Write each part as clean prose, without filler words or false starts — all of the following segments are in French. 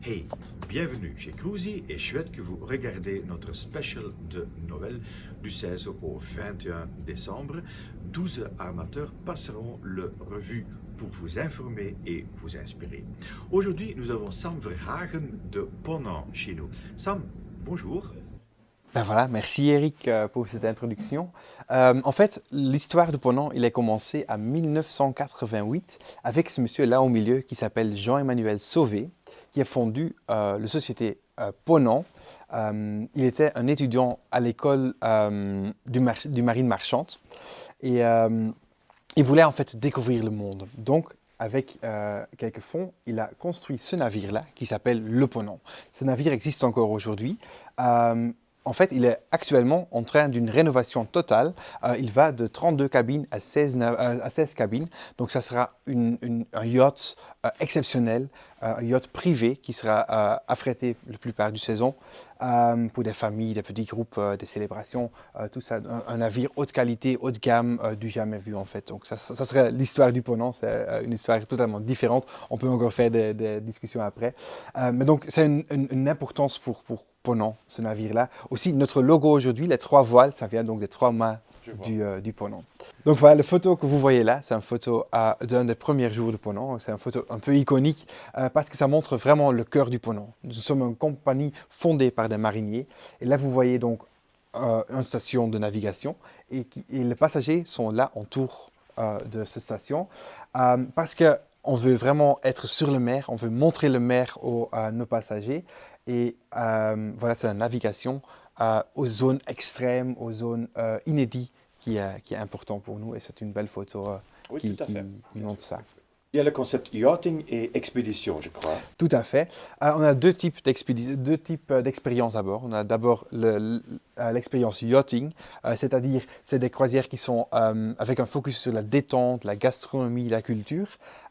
Hey, bienvenue chez Cruzy et chouette que vous regardez notre special de Noël du 16 au 21 décembre. 12 armateurs passeront le revue pour vous informer et vous inspirer. Aujourd'hui, nous avons Sam Verhagen de Ponant chez nous. Sam, bonjour. Ben voilà, merci Eric pour cette introduction. En fait, l'histoire de Ponant, il a commencé en 1988 avec ce monsieur là au milieu qui s'appelle Jean-Emmanuel Sauvé, qui a fondé la société Ponant. Il était un étudiant à l'école du marine marchande et il voulait en fait découvrir le monde. Donc, avec quelques fonds, il a construit ce navire-là qui s'appelle le Ponant. Ce navire existe encore aujourd'hui. Euh, En fait, il est actuellement en train d'une rénovation totale. Il va de 32 cabines à 16 cabines. Donc, ça sera un yacht exceptionnel, un yacht privé qui sera affrété la plupart du saison pour des familles, des petits groupes, des célébrations, tout ça. Un navire haute qualité, haut de gamme, du jamais vu en fait. Donc, ça serait l'histoire du Ponant. C'est une histoire totalement différente. On peut encore faire des discussions après. Mais donc, c'est une importance pour Ponant, ce navire-là. Aussi, notre logo aujourd'hui, les trois voiles, ça vient donc des trois mâts du Ponant. Donc voilà, la photo que vous voyez là, c'est une photo d'un des premiers jours de Ponant. C'est une photo un peu iconique parce que ça montre vraiment le cœur du Ponant. Nous sommes une compagnie fondée par des mariniers. Et là, vous voyez donc une station de navigation et les passagers sont là autour de cette station parce que on veut vraiment être sur le mer, on veut montrer le mer à nos passagers. Et voilà, c'est la navigation aux zones extrêmes, aux zones inédites qui est important pour nous. Et c'est une belle photo Oui, qui, tout à qui fait. Bien montre sûr, ça. oui, oui. Il y a le concept yachting et expédition, je crois. Tout à fait. On a deux types d'expériences à bord. On a d'abord l'expérience yachting, c'est-à-dire c'est des croisières qui sont avec un focus sur la détente, la gastronomie, la culture.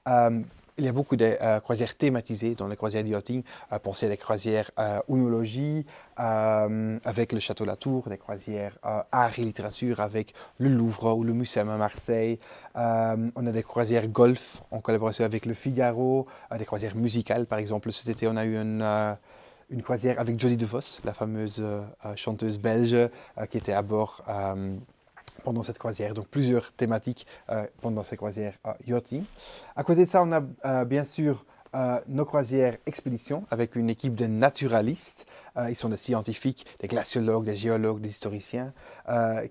Euh, il y a beaucoup de croisières thématisées dans les croisières de yachting. Pensez à des croisières oenologie avec le Château Latour, des croisières art et littérature avec le Louvre ou le Muséum à Marseille. On a des croisières golf en collaboration avec le Figaro, des croisières musicales. Par exemple, cet été, on a eu une croisière avec Jodie DeVos, la fameuse chanteuse belge qui était à bord pendant cette croisière. Donc plusieurs thématiques pendant ces croisières yachting. À côté de ça, on a bien sûr nos croisières expéditions avec une équipe de naturalistes. Ils sont des scientifiques, des glaciologues, des géologues, des historiciens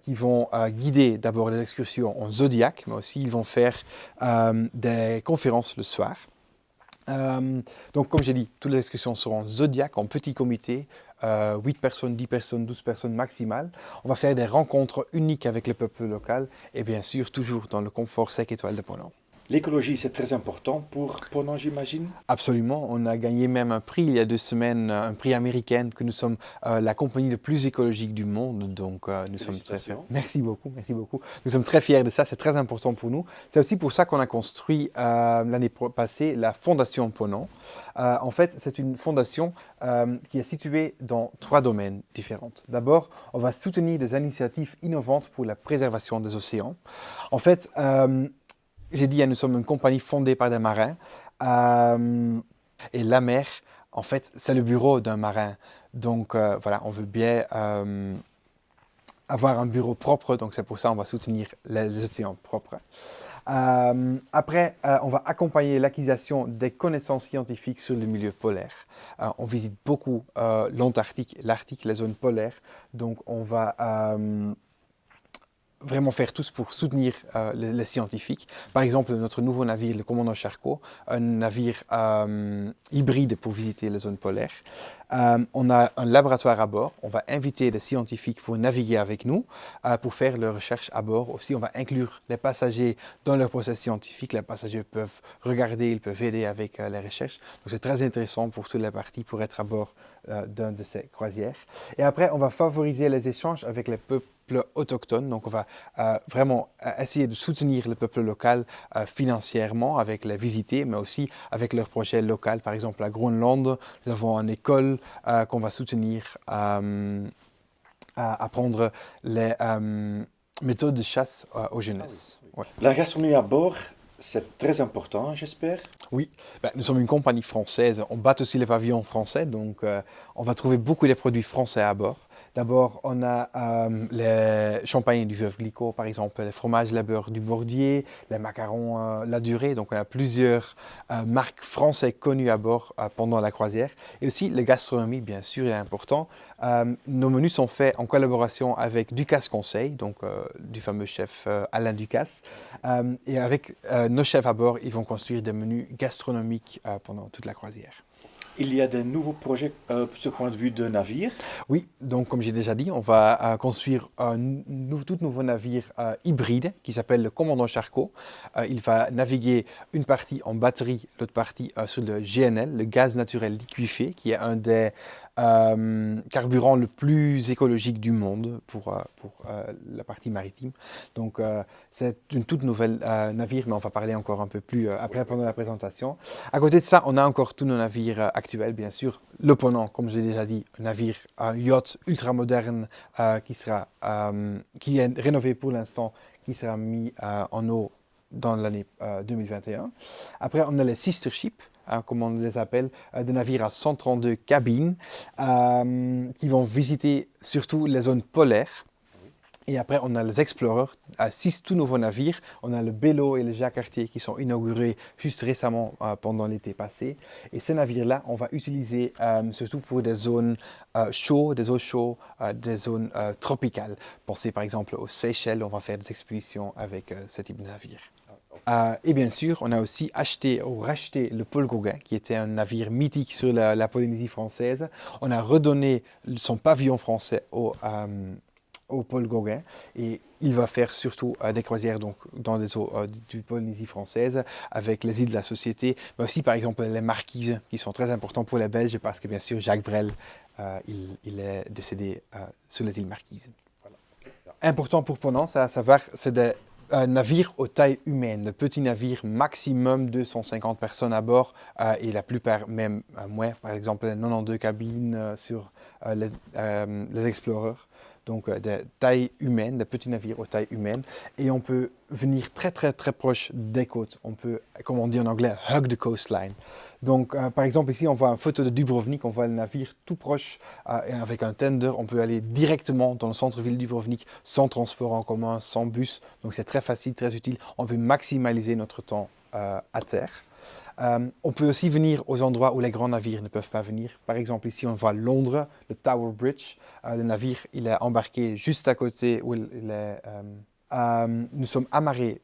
qui vont guider d'abord les excursions en zodiaque, mais aussi ils vont faire des conférences le soir. Donc, comme j'ai dit, toutes les discussions seront zodiaques, en petit comité, 8 personnes, 10 personnes, 12 personnes maximales. On va faire des rencontres uniques avec le peuple local et bien sûr, toujours dans le confort 5 étoiles de Ponant. L'écologie, c'est très important pour Ponant, j'imagine. Absolument, on a gagné même un prix il y a 2 semaines, un prix américain, que nous sommes la compagnie la plus écologique du monde. Donc nous sommes très fiers. Félicitations. Merci beaucoup, merci beaucoup. Nous sommes très fiers de ça, c'est très important pour nous. C'est aussi pour ça qu'on a construit l'année passée la Fondation Ponant. En fait, c'est une fondation qui est située dans 3 domaines différents. D'abord, on va soutenir des initiatives innovantes pour la préservation des océans. En fait, j'ai dit, nous sommes une compagnie fondée par des marins. Euh, et la mer, en fait, c'est le bureau d'un marin. Donc voilà, on veut bien avoir un bureau propre. Donc c'est pour ça qu'on va soutenir les océans propres. Après, on va accompagner l'acquisition des connaissances scientifiques sur le milieu polaire. On visite beaucoup l'Antarctique, l'Arctique, les zones polaires. Donc on va vraiment faire tous pour soutenir les scientifiques. Par exemple, notre nouveau navire, le commandant Charcot, un navire hybride pour visiter les zones polaires. On a un laboratoire à bord. On va inviter des scientifiques pour naviguer avec nous, pour faire leurs recherches à bord. Aussi, on va inclure les passagers dans leur process scientifique. Les passagers peuvent regarder, ils peuvent aider avec les recherches. Donc, c'est très intéressant pour toutes les parties pour être à bord d'un de ces croisières. Et après, on va favoriser les échanges avec les peuples autochtones. Donc, on va vraiment essayer de soutenir le peuple local financièrement avec les visités, mais aussi avec leurs projets locaux. Par exemple, à Groenland, nous avons une école qu'on va soutenir à apprendre les méthodes de chasse aux Ah oui, jeunesses. oui. Ouais. La gastronomie à bord, c'est très important, j'espère. Oui, nous sommes une compagnie française, on bat aussi les pavillons français, donc on va trouver beaucoup de produits français à bord. D'abord, on a les champagnes du Veuve Clicquot, par exemple, les fromages, la beurre du Bordier, les macarons La Durée. Donc, on a plusieurs marques françaises connues à bord pendant la croisière. Et aussi, la gastronomie, bien sûr, est important. Nos menus sont faits en collaboration avec Ducasse Conseil, donc du fameux chef Alain Ducasse. Et avec nos chefs à bord, ils vont construire des menus gastronomiques pendant toute la croisière. Il y a des nouveaux projets sur ce point de vue de navire. Oui, donc comme j'ai déjà dit, on va construire un tout nouveau navire hybride qui s'appelle le Commandant Charcot. Il va naviguer une partie en batterie, l'autre partie sur le GNL, le gaz naturel liquéfié, qui est un des carburants le plus écologique du monde pour la partie maritime. Donc c'est une toute nouvelle navire, mais on va parler encore un peu plus après pendant la présentation. À côté de ça, on a encore tous nos navires actuels, bien sûr. Le Ponant, comme j'ai déjà dit, un navire, un yacht ultra moderne qui est rénové pour l'instant, qui sera mis en eau dans l'année 2021. Après, on a les sister ships, comme on les appelle, des navires à 132 cabines qui vont visiter surtout les zones polaires. Et après, on a les Explorers, 6 tout nouveaux navires. On a le Bello et le Jacques Cartier qui sont inaugurés juste récemment pendant l'été passé. Et ces navires-là, on va utiliser surtout pour des zones chaudes, des eaux chaudes, des zones tropicales. Pensez par exemple aux Seychelles, on va faire des expéditions avec ce type de navire. Et bien sûr, on a aussi acheté ou racheté le Paul Gauguin, qui était un navire mythique sur la Polynésie française. On a redonné son pavillon français au Paul Gauguin et il va faire surtout des croisières donc, dans les eaux du Polynésie française avec les îles de la Société, mais aussi par exemple les marquises qui sont très importants pour les Belges parce que bien sûr Jacques Brel, il est décédé sur les îles Marquises. Voilà. Important pour Ponant, ça à savoir, c'est des navires aux tailles humaines, le petit navire maximum 250 personnes à bord et la plupart même moins, par exemple 92 cabines sur les Explorers. Donc des tailles humaines, des petits navires aux tailles humaines. Et on peut venir très très très proche des côtes. On peut, comme on dit en anglais, hug the coastline. Donc par exemple ici on voit une photo de Dubrovnik, on voit le navire tout proche et avec un tender. On peut aller directement dans le centre-ville de Dubrovnik sans transport en commun, sans bus. Donc c'est très facile, très utile. On peut maximaliser notre temps à terre. On peut aussi venir aux endroits où les grands navires ne peuvent pas venir. Par exemple, ici, on voit Londres, le Tower Bridge. Le navire, il est embarqué juste à côté où nous sommes amarrés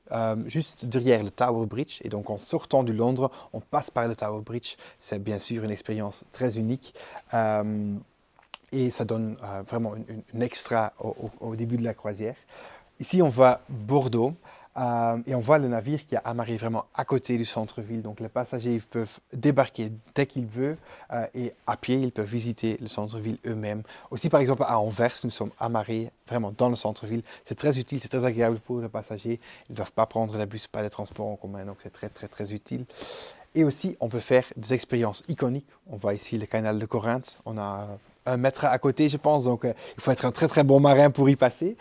juste derrière le Tower Bridge. Et donc, en sortant de Londres, on passe par le Tower Bridge. C'est bien sûr une expérience très unique. Et ça donne vraiment une extra au début de la croisière. Ici, on voit Bordeaux. Et on voit le navire qui est amarré vraiment à côté du centre-ville. Donc les passagers ils peuvent débarquer dès qu'ils veulent et à pied, ils peuvent visiter le centre-ville eux-mêmes. Aussi par exemple à Anvers, nous sommes amarrés vraiment dans le centre-ville. C'est très utile, c'est très agréable pour les passagers. Ils ne doivent pas prendre les bus, pas les transports en commun, donc c'est très très très utile. Et aussi, on peut faire des expériences iconiques. On voit ici le canal de Corinthe. On a 1 mètre à côté, je pense. Donc, il faut être un très, très bon marin pour y passer.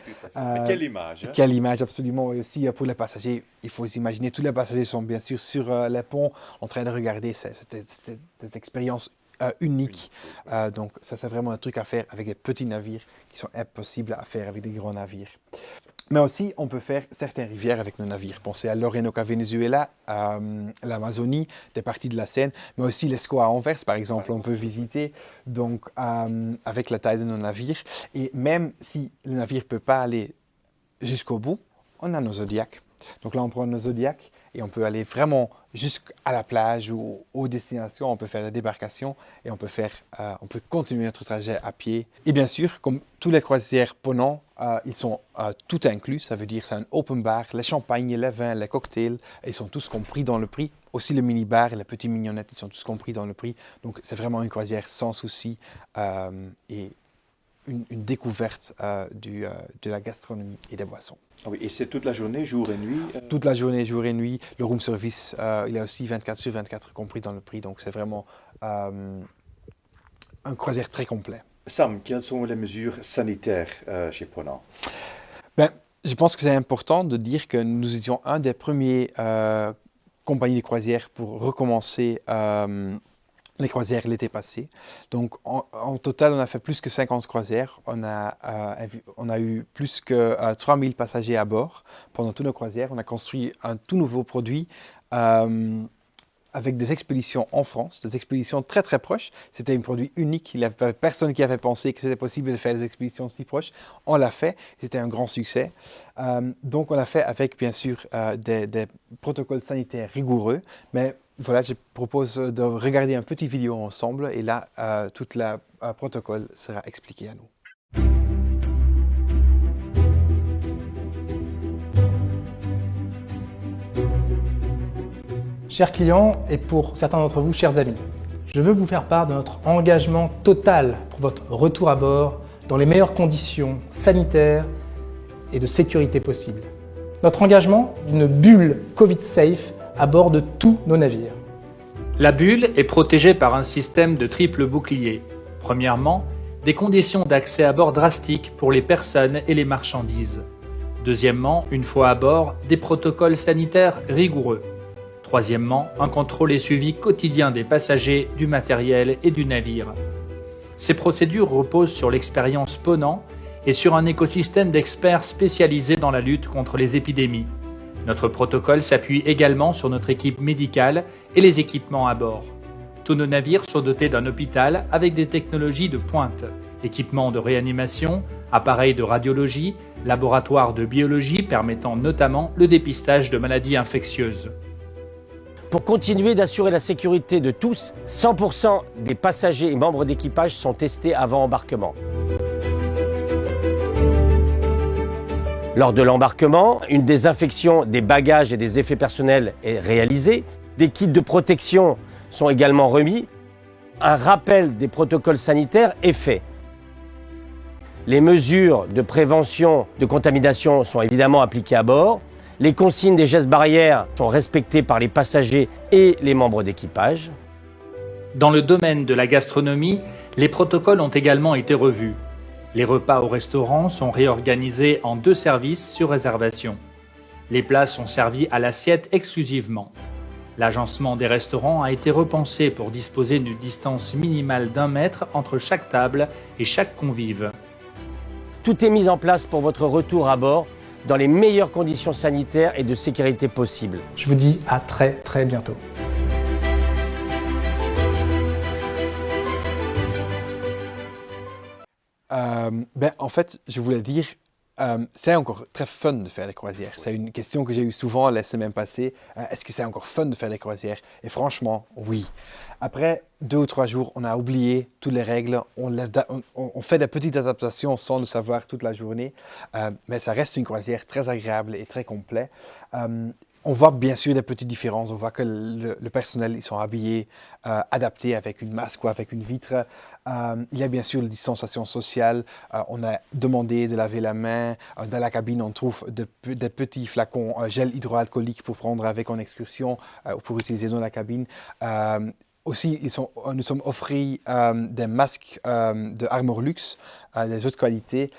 Quelle image, hein? Quelle image, absolument. Et aussi, pour les passagers, il faut s'imaginer, tous les passagers sont bien sûr sur les ponts en train de regarder. C'est des expériences uniques. Donc, ça, c'est vraiment un truc à faire avec des petits navires qui sont impossibles à faire avec des grands navires. Mais aussi, on peut faire certaines rivières avec nos navires. Pensez à l'Orinoco Venezuela, l'Amazonie, des parties de la Seine, mais aussi l'Escaut à Anvers, par exemple, on peut visiter donc, avec la taille de nos navires. Et même si le navire ne peut pas aller jusqu'au bout, on a nos Zodiacs. Donc là, on prend nos Zodiacs et on peut aller vraiment jusqu'à la plage ou aux destinations. On peut faire la débarcation et on peut continuer notre trajet à pied. Et bien sûr, comme tous les croisières Ponant, ils sont tout inclus. Ça veut dire c'est un open bar, les champagnes, les vins, les cocktails, ils sont tous compris dans le prix. Aussi le mini-bar et les petites mignonnettes, ils sont tous compris dans le prix. Donc c'est vraiment une croisière sans souci et une découverte de la gastronomie et des boissons. Ah oui, et c'est toute la journée, jour et nuit Toute la journée, jour et nuit. Le room service, il est aussi 24/24 compris dans le prix. Donc c'est vraiment un croisière très complet. Sam, quelles sont les mesures sanitaires chez Ponant? Je pense que c'est important de dire que nous étions un des premiers compagnie de croisière pour recommencer les croisières l'été passé. Donc en total, on a fait plus que 50 croisières. On a eu plus que 3000 passagers à bord pendant toutes nos croisières. On a construit un tout nouveau produit avec des expéditions en France, des expéditions très très proches. C'était un produit unique. Il n'y avait personne qui avait pensé que c'était possible de faire des expéditions si proches. On l'a fait. C'était un grand succès. Donc on l'a fait avec bien sûr des protocoles sanitaires rigoureux, mais voilà, je propose de regarder une petite vidéo ensemble et là, tout le protocole sera expliqué à nous. Chers clients et pour certains d'entre vous, chers amis, je veux vous faire part de notre engagement total pour votre retour à bord dans les meilleures conditions sanitaires et de sécurité possibles. Notre engagement d'une bulle Covid safe à bord de tous nos navires. La bulle est protégée par un système de triple bouclier. Premièrement, des conditions d'accès à bord drastiques pour les personnes et les marchandises. Deuxièmement, une fois à bord, des protocoles sanitaires rigoureux. Troisièmement, un contrôle et suivi quotidien des passagers, du matériel et du navire. Ces procédures reposent sur l'expérience Ponant et sur un écosystème d'experts spécialisés dans la lutte contre les épidémies. Notre protocole s'appuie également sur notre équipe médicale et les équipements à bord. Tous nos navires sont dotés d'un hôpital avec des technologies de pointe, équipements de réanimation, appareils de radiologie, laboratoires de biologie permettant notamment le dépistage de maladies infectieuses. Pour continuer d'assurer la sécurité de tous, 100% des passagers et membres d'équipage sont testés avant embarquement. Lors de l'embarquement, une désinfection des bagages et des effets personnels est réalisée. Des kits de protection sont également remis. Un rappel des protocoles sanitaires est fait. Les mesures de prévention de contamination sont évidemment appliquées à bord. Les consignes des gestes barrières sont respectées par les passagers et les membres d'équipage. Dans le domaine de la gastronomie, les protocoles ont également été revus. Les repas au restaurant sont réorganisés en 2 services sur réservation. Les plats sont servis à l'assiette exclusivement. L'agencement des restaurants a été repensé pour disposer d'une distance minimale d'1 mètre entre chaque table et chaque convive. Tout est mis en place pour votre retour à bord dans les meilleures conditions sanitaires et de sécurité possibles. Je vous dis à très très bientôt. En fait, je voulais dire, c'est encore très fun de faire des croisières. C'est une question que j'ai eue souvent la semaine passée. Est-ce que c'est encore fun de faire des croisières? Et franchement, oui. Après 2 ou 3 jours, on a oublié toutes les règles. On fait des petites adaptations sans le savoir toute la journée. Mais ça reste une croisière très agréable et très complète. On voit bien sûr des petites différences. On voit que le personnel, ils sont habillés, adaptés avec une masque ou avec une vitre. Il y a bien sûr la distanciation sociale. On a demandé de laver la main. Dans la cabine, on trouve des petits flacons gel hydroalcoolique pour prendre avec en excursion ou pour utiliser dans la cabine. Aussi, nous sommes offrés des masques de Armor Luxe, des hautes qualités,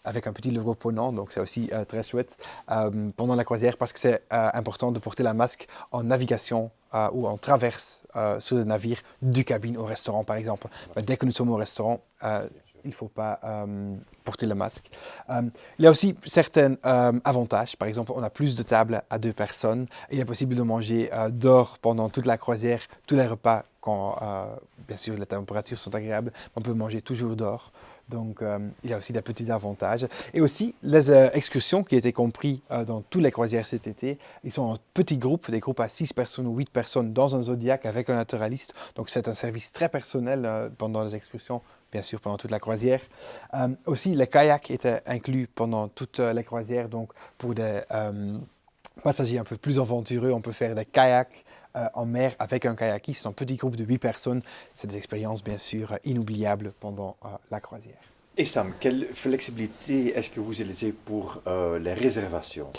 avec un petit logo Ponant, donc c'est aussi très chouette pendant la croisière parce que c'est important de porter la masque en navigation ou en traverse sur le navire du cabine au restaurant par exemple. Dès que nous sommes au restaurant, il ne faut pas porter le masque. Il y a aussi certains avantages. Par exemple, on a plus de tables à 2 personnes. Il est possible de manger dehors pendant toute la croisière, tous les repas, quand bien sûr les températures sont agréables. On peut manger toujours dehors. Donc, il y a aussi des petits avantages. Et aussi, les excursions qui étaient comprises dans toutes les croisières cet été, ils sont en petits groupes, des groupes à 6 personnes ou 8 personnes dans un Zodiac avec un naturaliste. Donc, c'est un service très personnel pendant les excursions, bien sûr, pendant toute la croisière. Aussi, les kayaks étaient inclus pendant toute la croisière. Donc, pour des passagers un peu plus aventureux, on peut faire des kayaks en mer avec un kayakiste, un petit groupe de 8 personnes. C'est des expériences bien sûr inoubliables pendant la croisière. Et Sam, quelle flexibilité est-ce que vous utilisez pour les réservations?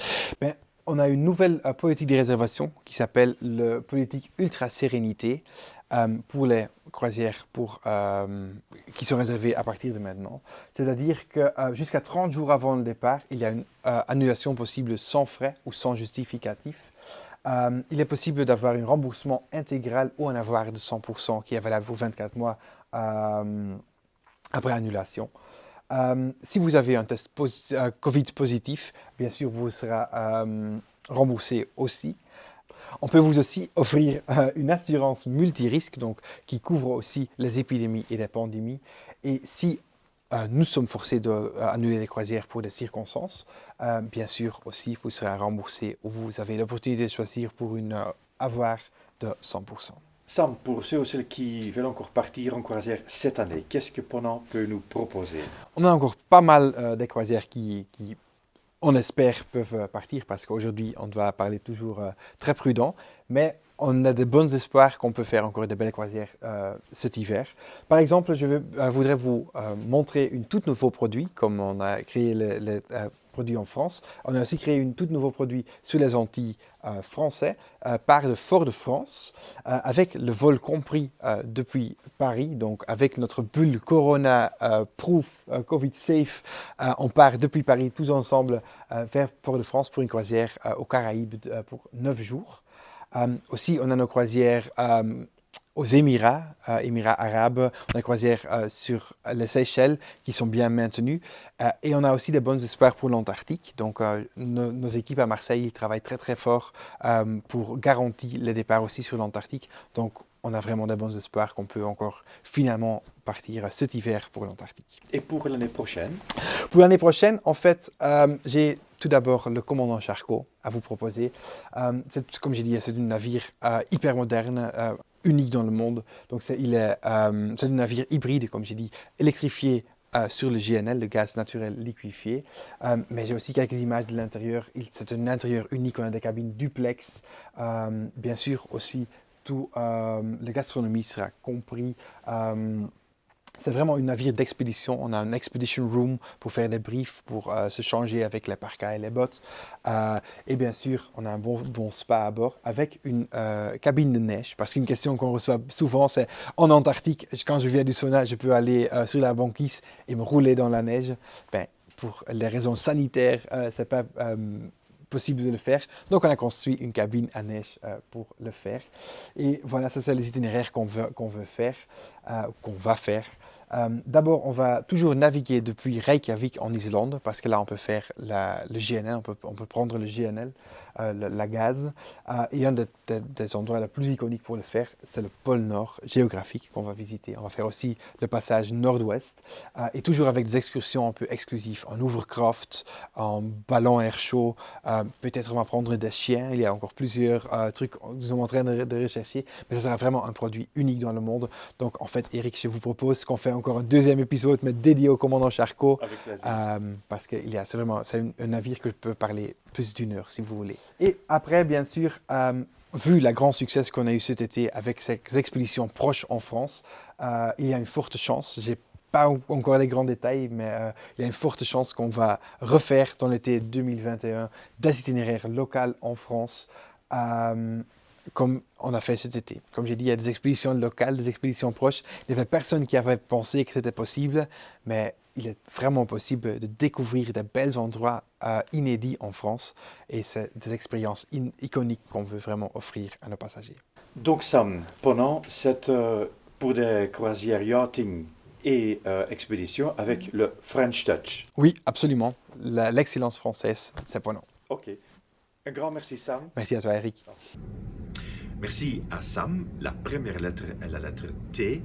On a une nouvelle politique de réservation qui s'appelle la politique Ultra Sérénité pour les croisières qui sont réservées à partir de maintenant. C'est-à-dire que jusqu'à 30 jours avant le départ, il y a une annulation possible sans frais ou sans justificatif. il est possible d'avoir un remboursement intégral ou un avoir de 100% qui est valable pour 24 mois après annulation. Si vous avez un test Covid positif, bien sûr, vous sera remboursé aussi. On peut vous aussi offrir une assurance multirisque, donc qui couvre aussi les épidémies et les pandémies. Et si nous sommes forcés d'annuler les croisières pour des circonstances, bien sûr aussi vous serez remboursé ou vous avez l'opportunité de choisir pour une avoir de 100%. Sam, pour ceux ou celles qui veulent encore partir en croisière cette année, qu'est-ce que Ponant peut nous proposer? On a encore pas mal de croisières qui, on espère, peuvent partir parce qu'aujourd'hui, on doit parler toujours très prudent, mais on a de bons espoirs qu'on peut faire encore de belles croisières cet hiver. Par exemple, je voudrais vous montrer un tout nouveau produit, comme on a créé les produits en France. On a aussi créé un tout nouveau produit sur les Antilles français par le Fort-de-France, avec le vol compris depuis Paris, donc avec notre bulle Corona Proof Covid Safe, on part depuis Paris tous ensemble vers Fort-de-France pour une croisière aux Caraïbes pour 9 jours. Aussi, on a nos croisières aux Émirats arabes, on a des croisières sur les Seychelles qui sont bien maintenues et on a aussi des bons espoirs pour l'Antarctique. Donc, nos équipes à Marseille travaillent très très fort pour garantir les départs aussi sur l'Antarctique. Donc, on a vraiment des bons espoirs qu'on peut encore finalement partir cet hiver pour l'Antarctique. Et pour l'année prochaine? Pour l'année prochaine, en fait, j'ai tout d'abord le commandant Charcot à vous proposer. Comme j'ai dit, c'est un navire hyper moderne, unique dans le monde. Donc c'est un navire hybride, comme j'ai dit, électrifié sur le GNL, le gaz naturel liquéfié. Mais j'ai aussi quelques images de l'intérieur. C'est un intérieur unique, on a des cabines duplex. Bien sûr aussi, tout la gastronomie sera compris. C'est vraiment un navire d'expédition. On a un expedition room pour faire des briefs, pour se changer avec les parkas et les bottes. Et bien sûr, on a un bon spa à bord avec une cabine de neige. Parce qu'une question qu'on reçoit souvent, c'est en Antarctique, quand je viens du sauna, je peux aller sur la banquise et me rouler dans la neige. Ben, pour les raisons sanitaires, c'est pas possible de le faire. Donc, on a construit une cabine à neige pour le faire. Et voilà, ça, c'est les itinéraires qu'on veut faire, qu'on va faire. D'abord, on va toujours naviguer depuis Reykjavik en Islande, parce que là, on peut faire le GNL, on peut prendre le GNL, la gaz. Et un des endroits les plus iconiques pour le faire, c'est le pôle Nord géographique qu'on va visiter. On va faire aussi le passage nord-ouest, et toujours avec des excursions un peu exclusives, en hovercraft, en ballon air chaud. Peut-être on va prendre des chiens, il y a encore plusieurs trucs que nous sommes en train de rechercher, mais ça sera vraiment un produit unique dans le monde. Donc en fait, Eric, je vous propose qu'on fait encore un deuxième épisode, mais dédié au commandant Charcot, parce que c'est un navire que je peux parler plus d'une heure si vous voulez. Et après, bien sûr, vu le grand succès qu'on a eu cet été avec ces expéditions proches en France, il y a une forte chance, j'ai pas encore les grands détails, mais il y a une forte chance qu'on va refaire dans l'été 2021 des itinéraires locaux en France, comme on a fait cet été. Comme j'ai dit, il y a des expéditions locales, des expéditions proches. Il n'y avait personne qui avait pensé que c'était possible, mais il est vraiment possible de découvrir des bels endroits inédits en France. Et c'est des expériences iconiques qu'on veut vraiment offrir à nos passagers. Donc Sam, Ponant, c'est pour des croisières yachting et expéditions avec le French Touch. Oui, absolument. L'excellence française, c'est Ponant. Ok. Un grand merci Sam. Merci à toi Eric. Merci à Sam. La première lettre est la lettre T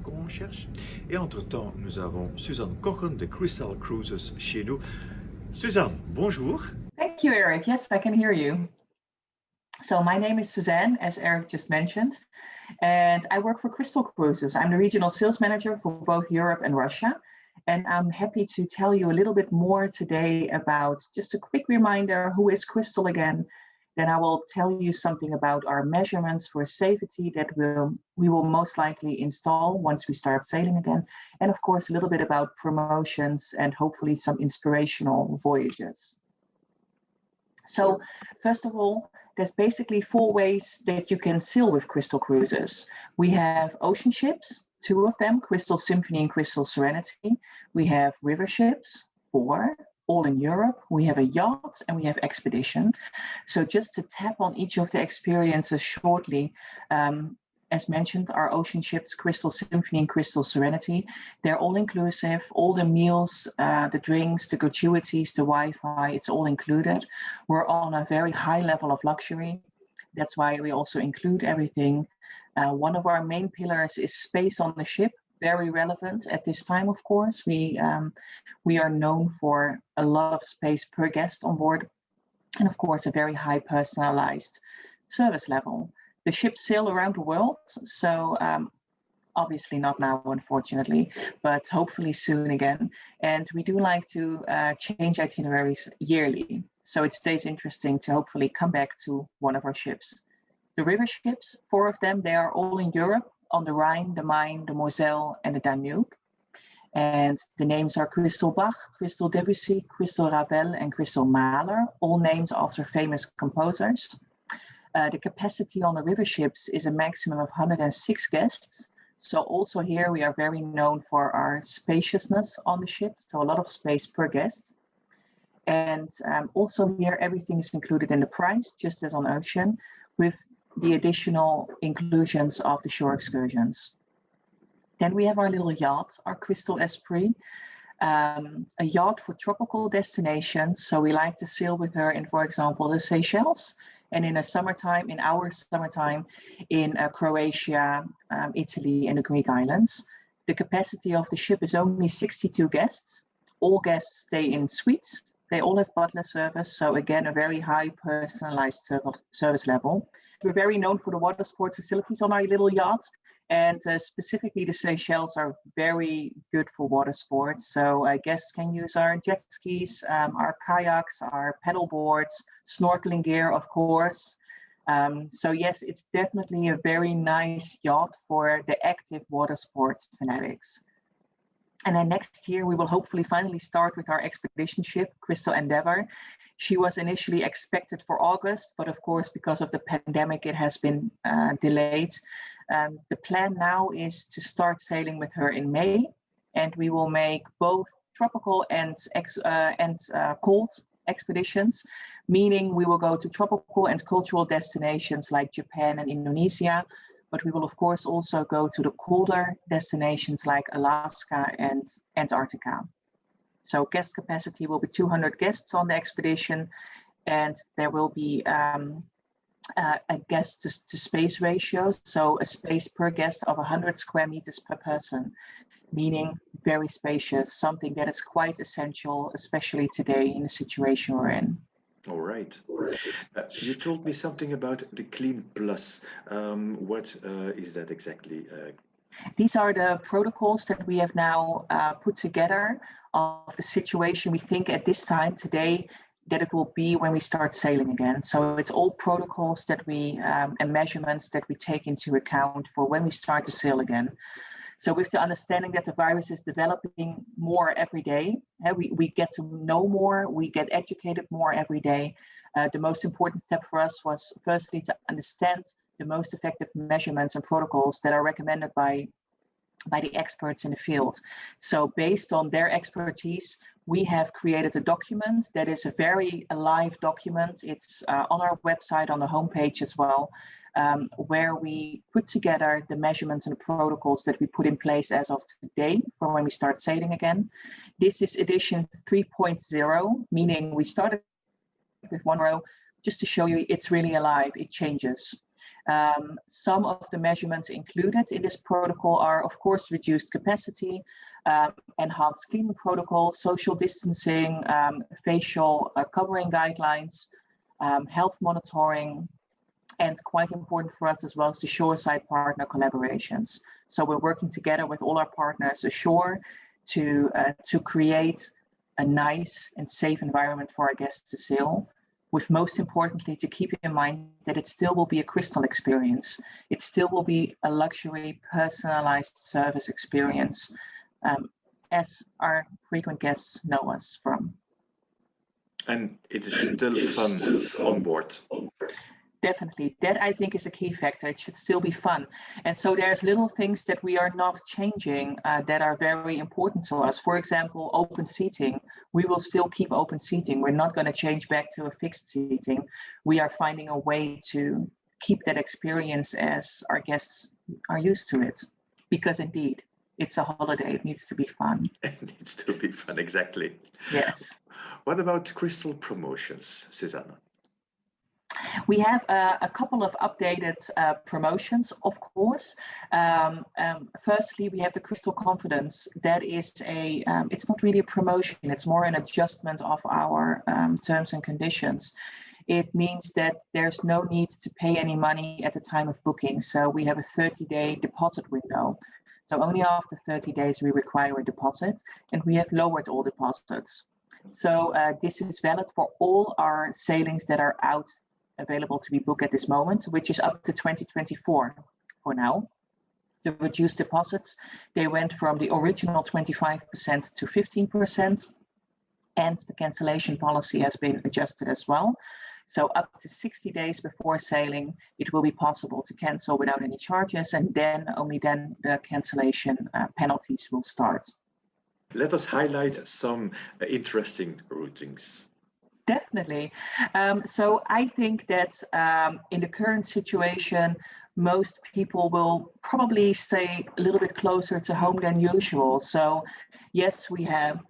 qu'on cherche. Et entre-temps, nous avons Suzanne Kochen de Crystal Cruises chez nous. Suzanne, bonjour. Thank you, Eric. Yes, I can hear you. So my name is Suzanne, as Eric just mentioned, and I work for Crystal Cruises. I'm the regional sales manager for both Europe and Russia. And I'm happy to tell you a little bit more today about just a quick reminder, who is Crystal again? Then I will tell you something about our measurements for safety that we will most likely install once we start sailing again. And of course, a little bit about promotions and hopefully some inspirational voyages. So first of all, there's basically 4 ways that you can sail with Crystal Cruises. We have ocean ships, 2 of them, Crystal Symphony and Crystal Serenity. We have river ships, 4. all in Europe, we have a yacht, and we have expedition. So just to tap on each of the experiences shortly, as mentioned, our ocean ships, Crystal Symphony and Crystal Serenity, they're all inclusive. All the meals, the drinks, the gratuities, the Wi-Fi, it's all included. We're on a very high level of luxury. That's why we also include everything. One of our main pillars is space on the ship, very relevant at this time, of course. We are known for a lot of space per guest on board, and of course, a very high personalized service level. The ships sail around the world, so obviously not now, unfortunately, but hopefully soon again. And we do like to change itineraries yearly, so it stays interesting to hopefully come back to one of our ships. The river ships, 4 of them, they are all in Europe, on the Rhine, the Main, the Moselle, and the Danube. And the names are Crystal Bach, Crystal Debussy, Crystal Ravel, and Crystal Mahler, all named after famous composers. The capacity on the river ships is a maximum of 106 guests. So also here we are very known for our spaciousness on the ship, so a lot of space per guest. And also here everything is included in the price, just as on ocean, with the additional inclusions of the shore excursions. Then we have our little yacht, our Crystal Esprit, a yacht for tropical destinations. So we like to sail with her in, for example, the Seychelles, and in our summertime, in Croatia, Italy, and the Greek islands. The capacity of the ship is only 62 guests. All guests stay in suites. They all have butler service. So again, a very high personalized service level. We're very known for the water sport facilities on our little yacht. And specifically, the Seychelles are very good for water sports. So guests can use our jet skis, our kayaks, our paddle boards, snorkeling gear, of course. So yes, it's definitely a very nice yacht for the active water sports fanatics. And then next year, we will hopefully finally start with our expedition ship, Crystal Endeavour. She was initially expected for August, but of course, because of the pandemic, it has been delayed. The plan now is to start sailing with her in May, and we will make both tropical and cold expeditions, meaning we will go to tropical and cultural destinations like Japan and Indonesia, but we will of course also go to the colder destinations like Alaska and Antarctica. So guest capacity will be 200 guests on the expedition, and there will be a guest to space ratio, so a space per guest of 100 square meters per person, meaning very spacious, something that is quite essential, especially today in the situation we're in. All right. You told me something about the Clean Plus. What is that exactly? These are the protocols that we have now put together of the situation we think at this time today that it will be when we start sailing again. So it's all protocols that we and measurements that we take into account for when we start to sail again. So with the understanding that the virus is developing more every day, we get to know more, we get educated more every day. The most important step for us was firstly to understand the most effective measurements and protocols that are recommended by the experts in the field. So based on their expertise, we have created a document that is a very alive document. It's on our website, on the homepage as well, where we put together the measurements and the protocols that we put in place as of today for when we start sailing again. This is edition 3.0, meaning we started with 1 row just to show you it's really alive, it changes. Some of the measurements included in this protocol are, of course, reduced capacity, enhanced cleaning protocol, social distancing, facial covering guidelines, health monitoring, and quite important for us as well is the shoreside partner collaborations. So we're working together with all our partners ashore to create a nice and safe environment for our guests to sail, with most importantly to keep in mind that it still will be a Crystal experience. It still will be a luxury, personalized service experience, as our frequent guests know us from. And it is still fun on board. Definitely. That I think is a key factor. It should still be fun. And so there's little things that we are not changing that are very important to us. For example, open seating. We will still keep open seating. We're not going to change back to a fixed seating. We are finding a way to keep that experience as our guests are used to it. Because indeed, it's a holiday. It needs to be fun. It needs to be fun, exactly. Yes. What about Crystal promotions, Susanna? We have a couple of updated promotions, of course. Firstly, we have the Crystal Confidence. That is it's not really a promotion, it's more an adjustment of our terms and conditions. It means that there's no need to pay any money at the time of booking. So we have a 30-day deposit window. So only after 30 days we require a deposit, and we have lowered all deposits. So this is valid for all our sailings that are available to be booked at this moment, which is up to 2024 for now. The reduced deposits, they went from the original 25% to 15%, and the cancellation policy has been adjusted as well. So up to 60 days before sailing, it will be possible to cancel without any charges, and then only then the cancellation penalties will start. Let us highlight some interesting routings. Definitely. So I think that in the current situation, most people will probably stay a little bit closer to home than usual. So yes, we have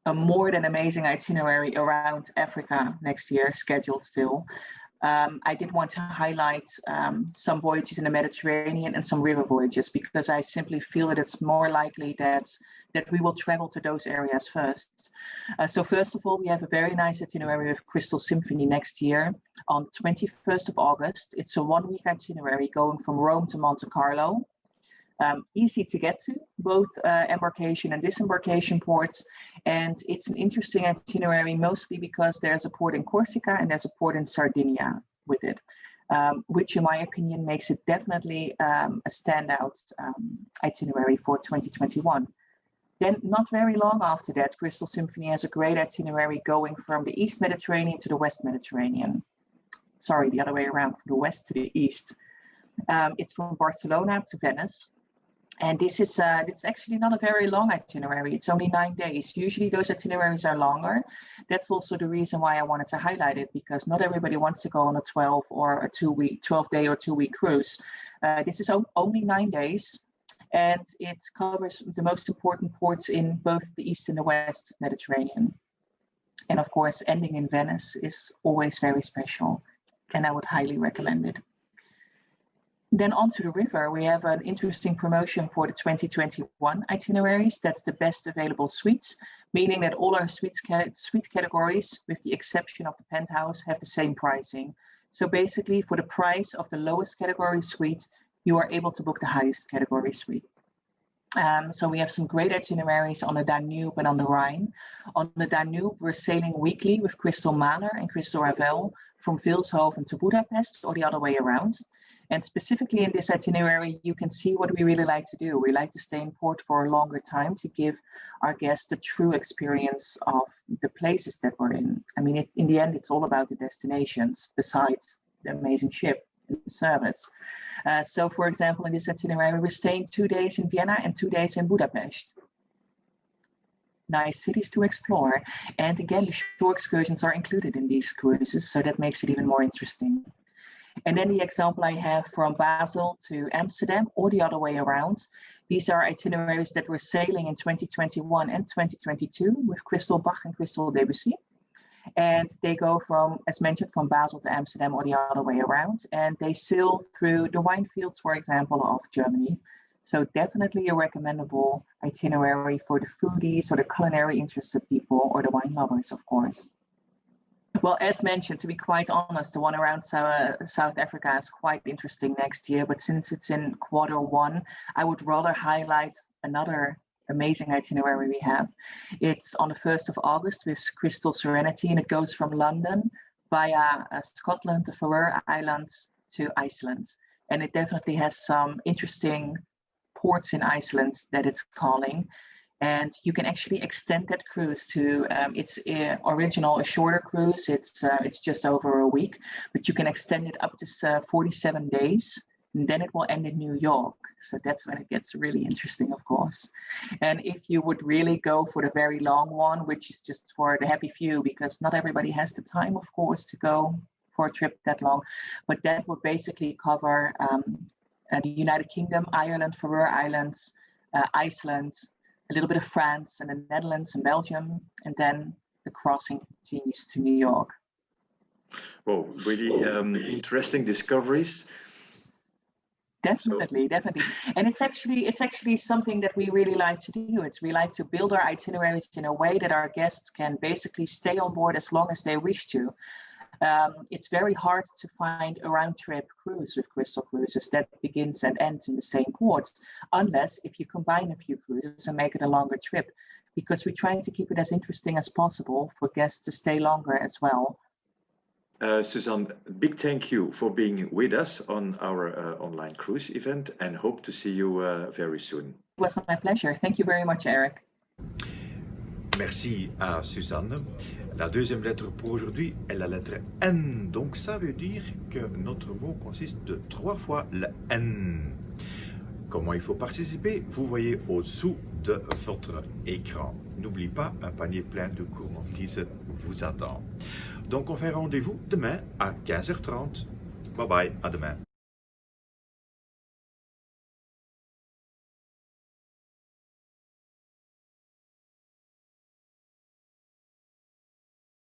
a more than amazing itinerary around Africa next year scheduled still. I did want to highlight some voyages in the Mediterranean and some river voyages, because I simply feel that it's more likely that we will travel to those areas first. So first of all, we have a very nice itinerary of Crystal Symphony next year on the 21st of August. It's a 1-week itinerary going from Rome to Monte Carlo. Easy to get to, both embarkation and disembarkation ports. And it's an interesting itinerary, mostly because there's a port in Corsica and there's a port in Sardinia with it, which in my opinion makes it definitely a standout itinerary for 2021. Then not very long after that, Crystal Symphony has a great itinerary going from the East Mediterranean to the West Mediterranean. Sorry, the other way around, from the west to the east. It's from Barcelona to Venice. And this is it's actually not a very long itinerary. It's only 9 days. Usually those itineraries are longer. That's also the reason why I wanted to highlight it, because not everybody wants to go on a 12 day or 2 week cruise. This is only 9 days, and it covers the most important ports in both the East and the West Mediterranean. And of course, ending in Venice is always very special, and I would highly recommend it. Then onto the river, we have an interesting promotion for the 2021 itineraries. That's the best available suites, meaning that all our suite categories, with the exception of the penthouse, have the same pricing. So basically, for the price of the lowest category suite, you are able to book the highest category suite. So we have some great itineraries on the Danube and on the Rhine. On the Danube, we're sailing weekly with Crystal Mahler and Crystal Ravel from Vilshofen to Budapest, or the other way around. And specifically in this itinerary, you can see what we really like to do. We like to stay in port for a longer time to give our guests the true experience of the places that we're in. I mean, in the end, it's all about the destinations, besides the amazing ship and the service. So for example, in this itinerary, we're staying 2 days in Vienna and 2 days in Budapest. Nice cities to explore. And again, the shore excursions are included in these cruises, so that makes it even more interesting. And then the example I have from Basel to Amsterdam, or the other way around. These are itineraries that we're sailing in 2021 and 2022 with Crystal Bach and Crystal Debussy. And they go from, as mentioned, from Basel to Amsterdam, or the other way around. And they sail through the wine fields, for example, of Germany. So definitely a recommendable itinerary for the foodies or the culinary interested people, or the wine lovers, of course. Well, as mentioned, to be quite honest, the one around South Africa is quite interesting next year. But since it's in Q1, I would rather highlight another amazing itinerary we have. It's on the 1st of August with Crystal Serenity, and it goes from London via Scotland, the Faroe Islands to Iceland. And it definitely has some interesting ports in Iceland that it's calling. And you can actually extend that cruise to its original a shorter cruise. It's just over a week, but you can extend it up to 47 days. And then it will end in New York. So that's when it gets really interesting, of course. And if you would really go for the very long one, which is just for the happy few, because not everybody has the time, of course, to go for a trip that long, but that would basically cover the United Kingdom, Ireland, Faroe Islands, Iceland, a little bit of France and the Netherlands and Belgium, and then the crossing continues to New York. Well, really interesting discoveries. Definitely. And it's actually something that we really like to do. We like to build our itineraries in a way that our guests can basically stay on board as long as they wish to. It's very hard to find a round-trip cruise with Crystal Cruises that begins and ends in the same ports, unless if you combine a few cruises and make it a longer trip, because we try to keep it as interesting as possible for guests to stay longer as well. Suzanne, big thank you for being with us on our online cruise event, and hope to see you very soon. It was my pleasure. Thank you very much, Eric. Merci à Suzanne. La deuxième lettre pour aujourd'hui est la lettre N. Donc ça veut dire que notre mot consiste de 3 fois le N. Comment il faut participer? Vous voyez au-dessous de votre écran. N'oubliez pas, un panier plein de gourmandises vous attend. Donc on fait rendez-vous demain à 15h30. Bye bye, à demain.